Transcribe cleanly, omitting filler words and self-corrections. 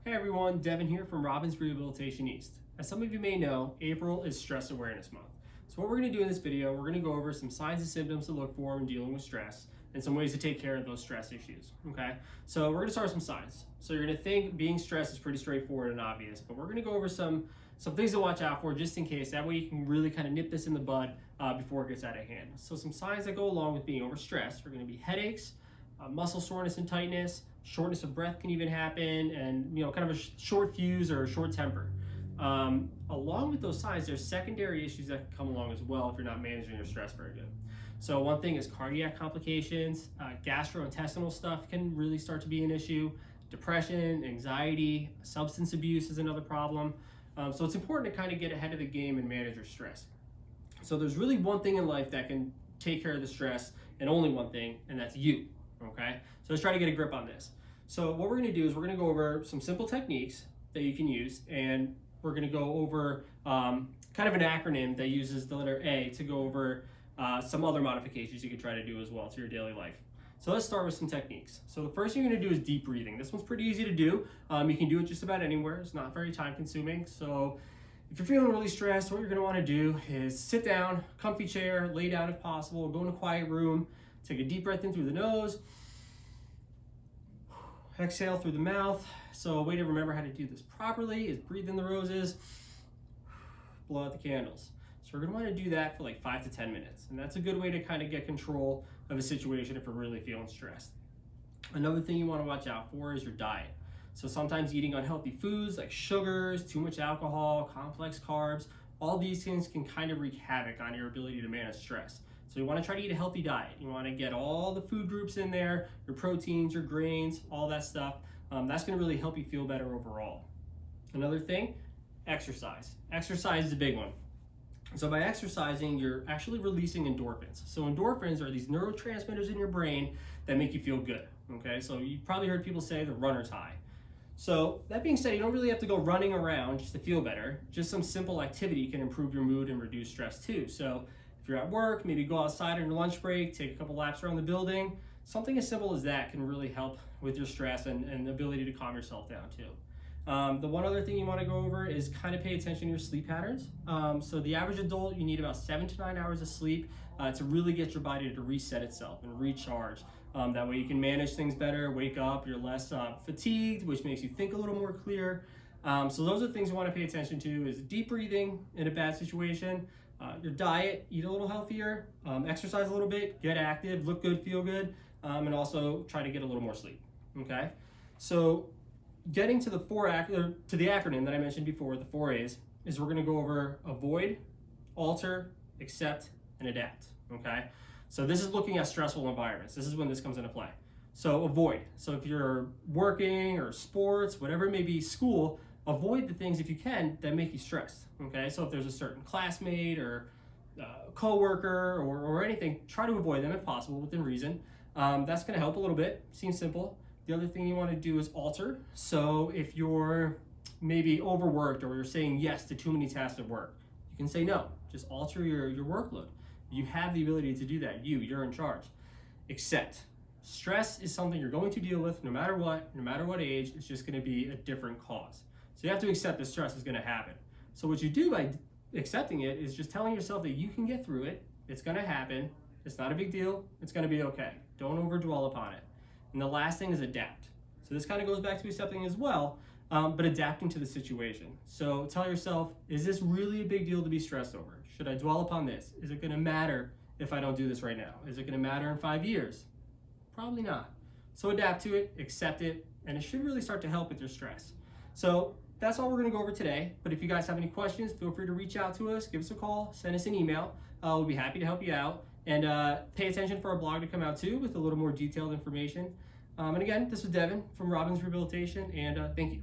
Hey everyone, Devin here from Robbins Rehabilitation East. As some of you may know, April is Stress Awareness Month. So what we're going to do in this video, we're going to go over some signs and symptoms to look for when dealing with stress and some ways to take care of those stress issues, okay? So we're going to start with some signs. So you're going to think being stressed is pretty straightforward and obvious, but we're going to go over some things to watch out for just in case. That way you can really kind of nip this in the bud before it gets out of hand. So some signs that go along with being overstressed are going to be headaches, muscle soreness and tightness, shortness of breath can even happen, and kind of a short fuse or a short temper. Along with those signs, there's secondary issues that can come along as well if you're not managing your stress very good. So one thing is cardiac complications, gastrointestinal stuff can really start to be an issue, depression, anxiety, substance abuse is another problem. So it's important to kind of get ahead of the game and manage your stress. So there's really one thing in life that can take care of the stress, and only one thing, and that's you. Okay, so let's try to get a grip on this. So what we're going to do is we're going to go over some simple techniques that you can use, and we're going to go over kind of an acronym that uses the letter A to go over some other modifications you can try to do as well to your daily life. So let's start with some techniques. So the first thing you're going to do is deep breathing. This one's pretty easy to do. You can do it just about anywhere. It's not very time consuming. So if you're feeling really stressed, what you're going to want to do is sit down, comfy chair, lay down if possible, go in a quiet room, take a deep breath in through the nose, exhale through the mouth. So a way to remember how to do this properly is breathe in the roses, blow out the candles. So we're going to want to do that for like 5 to 10 minutes. And that's a good way to kind of get control of a situation if we're really feeling stressed. Another thing you want to watch out for is your diet. So sometimes eating unhealthy foods like sugars, too much alcohol, complex carbs, all these things can kind of wreak havoc on your ability to manage stress. So you want to try to eat a healthy diet. You want to get all the food groups in there, your proteins, your grains, all that stuff. That's going to really help you feel better overall. Another thing, exercise. Exercise is a big one. So by exercising, you're actually releasing endorphins. So endorphins are these neurotransmitters in your brain that make you feel good. Okay, so you've probably heard people say the runner's high. So that being said, you don't really have to go running around just to feel better. Just some simple activity can improve your mood and reduce stress too. So if you're at work, maybe go outside on your lunch break, take a couple laps around the building. Something as simple as that can really help with your stress and the ability to calm yourself down too. The one other thing you want to go over is kind of pay attention to your sleep patterns. So the average adult, you need about 7 to 9 hours of sleep to really get your body to reset itself and recharge. That way you can manage things better, wake up, you're less fatigued, which makes you think a little more clear. So those are things you want to pay attention to: is deep breathing in a bad situation, your diet, eat a little healthier, exercise a little bit, get active, look good, feel good, and also try to get a little more sleep. Okay, so getting to the acronym that I mentioned before, the 4 A's, is we're going to go over avoid, alter, accept, and adapt. Okay, so this is looking at stressful environments. This is when this comes into play. So avoid. So if you're working or sports, whatever it may be, school, avoid the things, if you can, that make you stressed. Okay, so if there's a certain classmate or coworker or anything, try to avoid them if possible within reason. That's going to help a little bit. Seems simple. The other thing you want to do is alter. So if you're maybe overworked or you're saying yes to too many tasks at work, you can say no. Just alter your workload. You have the ability to do that. You're in charge. Accept. Stress is something you're going to deal with no matter what age. It's just going to be a different cause. So you have to accept that stress is going to happen. So what you do by accepting it is just telling yourself that you can get through it. It's going to happen. It's not a big deal. It's going to be okay. Don't overdwell upon it. And the last thing is adapt. So this kind of goes back to accepting as well, but adapting to the situation. So tell yourself, is this really a big deal to be stressed over? Should I dwell upon this? Is it going to matter if I don't do this right now? Is it going to matter in 5 years? Probably not. So adapt to it, accept it, and it should really start to help with your stress. So that's all we're going to go over today. But if you guys have any questions, feel free to reach out to us, give us a call, send us an email. We'll be happy to help you out. And pay attention for our blog to come out too with a little more detailed information. And again, this was Devin from Robbins Rehabilitation, and thank you.